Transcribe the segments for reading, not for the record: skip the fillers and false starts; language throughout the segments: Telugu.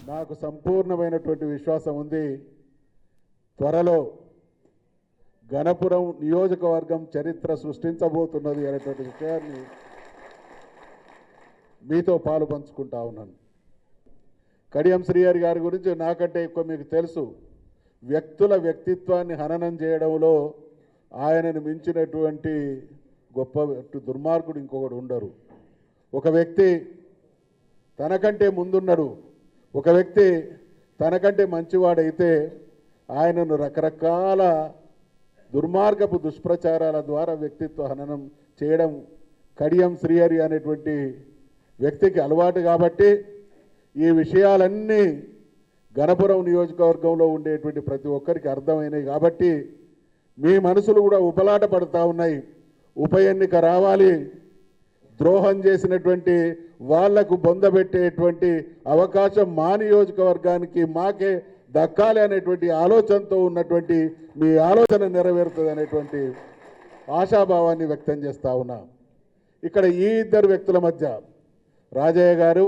నాకు సంపూర్ణమైనటువంటి విశ్వాసం ఉంది. త్వరలో గణపురం నియోజకవర్గం చరిత్ర సృష్టించబోతున్నది అనేటువంటి విషయాన్ని మీతో పాలు పంచుకుంటా ఉన్నాను. కడియం శ్రీహరి గారి గురించి నాకంటే ఎక్కువ మీకు తెలుసు. వ్యక్తుల వ్యక్తిత్వాన్ని హననం చేయడంలో ఆయనను మించినటువంటి గొప్ప దుర్మార్గుడు ఇంకొకడు ఉండరు. ఒక వ్యక్తి తనకంటే ముందున్నాడు, ఒక వ్యక్తి తనకంటే మంచివాడైతే ఆయనను రకరకాల దుర్మార్గపు దుష్ప్రచారాల ద్వారా వ్యక్తిత్వ హననం చేయడం కడియం శ్రీహరి అనేటువంటి వ్యక్తికి అలవాటు. కాబట్టి ఈ విషయాలన్నీ గణపురం నియోజకవర్గంలో ఉండేటువంటి ప్రతి ఒక్కరికి అర్థమైనాయి. కాబట్టి మీ మనసులు కూడా ఉపలాట పడుతూ ఉన్నాయి. ఉప ఎన్నిక రావాలి, ద్రోహం చేసినటువంటి వాళ్లకు బొందబెట్టేటువంటి అవకాశం మా నియోజకవర్గానికి మాకే దక్కాలి అనేటువంటి ఆలోచనతో ఉన్నటువంటి మీ ఆలోచన నెరవేరుతుంది అనేటువంటి ఆశాభావాన్ని వ్యక్తం చేస్తూ ఉన్నా. ఇక్కడ ఈ ఇద్దరు వ్యక్తుల మధ్య రాజయ్య గారు,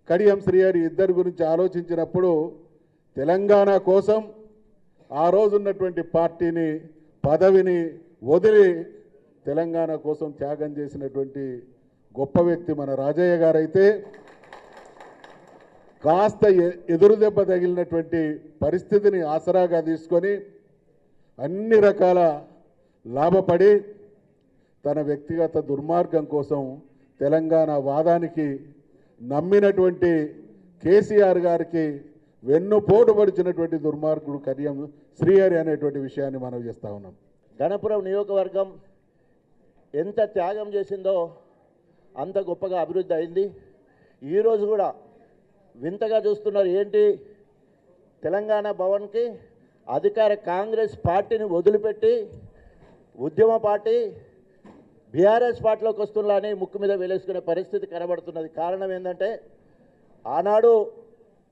కడియం శ్రీహరి ఇద్దరి గురించి ఆలోచించినప్పుడు తెలంగాణ కోసం ఆ రోజున్నటువంటి పార్టీని పదవిని వదిలి తెలంగాణ కోసం త్యాగం చేసినటువంటి గొప్ప వ్యక్తి మన రాజయ్య గారైతే కాస్త ఎదురు దెబ్బ తగిలినటువంటి పరిస్థితిని ఆసరాగా తీసుకొని అన్ని రకాల లాభపడి తన వ్యక్తిగత దుర్మార్గం కోసం తెలంగాణ వాదానికి నమ్మినటువంటి కేసీఆర్ గారికి వెన్నుపోటు పడిచినటువంటి దుర్మార్గుడు కడియం శ్రీహరి అనేటువంటి విషయాన్ని మనం చేస్తూ ఉన్నాం. గణపురం నియోజకవర్గం ఎంత త్యాగం చేసిందో అంత గొప్పగా అభివృద్ధి అయింది. ఈరోజు కూడా వింతగా చూస్తున్నారు. ఏంటి, తెలంగాణ భవన్కి అధికార కాంగ్రెస్ పార్టీని వదిలిపెట్టి ఉద్యమ పార్టీ బీఆర్ఎస్ పార్టీలోకి వస్తుందని ముక్కు మీద వేలేసుకునే పరిస్థితి కనబడుతున్నది. కారణం ఏంటంటే ఆనాడు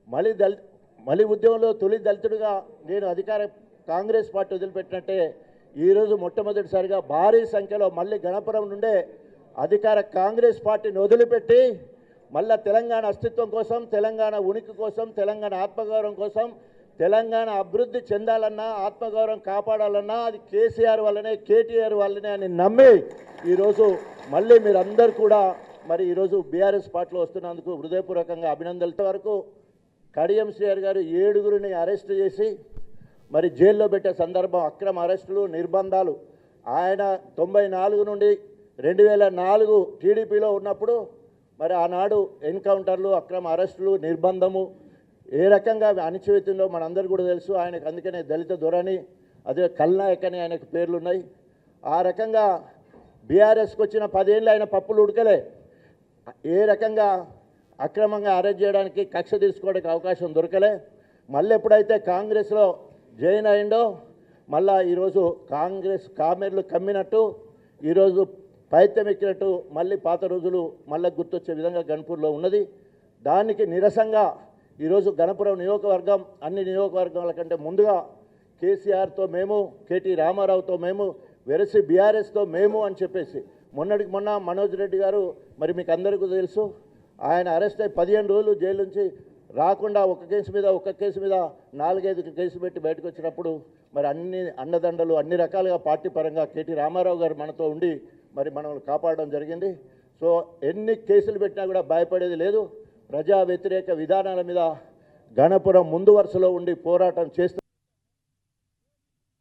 మళ్ళీ ఉద్యమంలో తొలి దళితుడిగా నేను అధికార కాంగ్రెస్ పార్టీ వదిలిపెట్టినట్టే ఈరోజు మొట్టమొదటిసారిగా భారీ సంఖ్యలో మళ్ళీ గణపురం నుండే అధికార కాంగ్రెస్ పార్టీని వదిలిపెట్టి మళ్ళా తెలంగాణ అస్తిత్వం కోసం, తెలంగాణ ఉనికి కోసం, తెలంగాణ ఆత్మగౌరవం కోసం, తెలంగాణ అభివృద్ధి చెందాలన్నా, ఆత్మగౌరవం కాపాడాలన్నా అది కేసీఆర్ వల్లనే, కేటీఆర్ వల్లనే అని నమ్మి ఈరోజు మళ్ళీ మీరందరూ కూడా మరి ఈరోజు బీఆర్ఎస్ పార్టీలో వస్తున్నందుకు హృదయపూర్వకంగా అభినందనలతో వరకు కడియం శ్రీహరి గారు 7గురిని అరెస్ట్ చేసి మరి జైల్లో పెట్టే సందర్భం, అక్రమ అరెస్టులు, నిర్బంధాలు. ఆయన 94 నుండి 2004 టీడీపీలో ఉన్నప్పుడు మరి ఆనాడు ఎన్కౌంటర్లు, అక్రమ అరెస్టులు, నిర్బంధము ఏ రకంగా అణిచివేతుందో మనందరూ కూడా తెలుసు. ఆయనకు అందుకనే దళిత దొరని, అదే కల్నాయక్ అని ఆయనకు పేర్లున్నాయి. ఆ రకంగా బీఆర్ఎస్కి వచ్చిన 10 ఏళ్ళు ఆయన పప్పులు ఉడకలే. ఏ రకంగా అక్రమంగా అరెస్ట్ చేయడానికి, కక్ష తీసుకోవడానికి అవకాశం దొరకలే. మళ్ళీ ఎప్పుడైతే కాంగ్రెస్లో జాయిన్ అయిందో మళ్ళా ఈరోజు కాంగ్రెస్ కామెర్లు కమ్మినట్టు, ఈరోజు పైత్యం ఎక్కినట్టు మళ్ళీ పాత రోజులు మళ్ళీ గుర్తొచ్చే విధంగా గణపూర్లో ఉన్నది. దానికి నిరసంగా ఈరోజు గణపురం నియోజకవర్గం అన్ని నియోజకవర్గాల కంటే ముందుగా కేసీఆర్తో మేము, కేటీ రామారావుతో మేము, వెరసి బీఆర్ఎస్తో మేము అని చెప్పేసి మొన్నటికి మొన్న మనోజ్ రెడ్డి గారు మరి మీకు అందరికీ తెలుసు, ఆయన అరెస్ట్ అయ్యి 15 రోజులు జైలు నుంచి రాకుండా ఒక కేసు మీద 4-5 కేసు పెట్టి బయటకు వచ్చినప్పుడు మరి అన్ని అండదండలు అన్ని రకాలుగా పార్టీ పరంగా కేటీ రామారావు గారు మనతో ఉండి మరి మనల్ని కాపాడడం జరిగింది. సో ఎన్ని కేసులు పెట్టినా కూడా భయపడేది లేదు. ప్రజా వ్యతిరేక విధానాల మీద గణపురం ముందు వరుసలో ఉండి పోరాటం చేస్తూ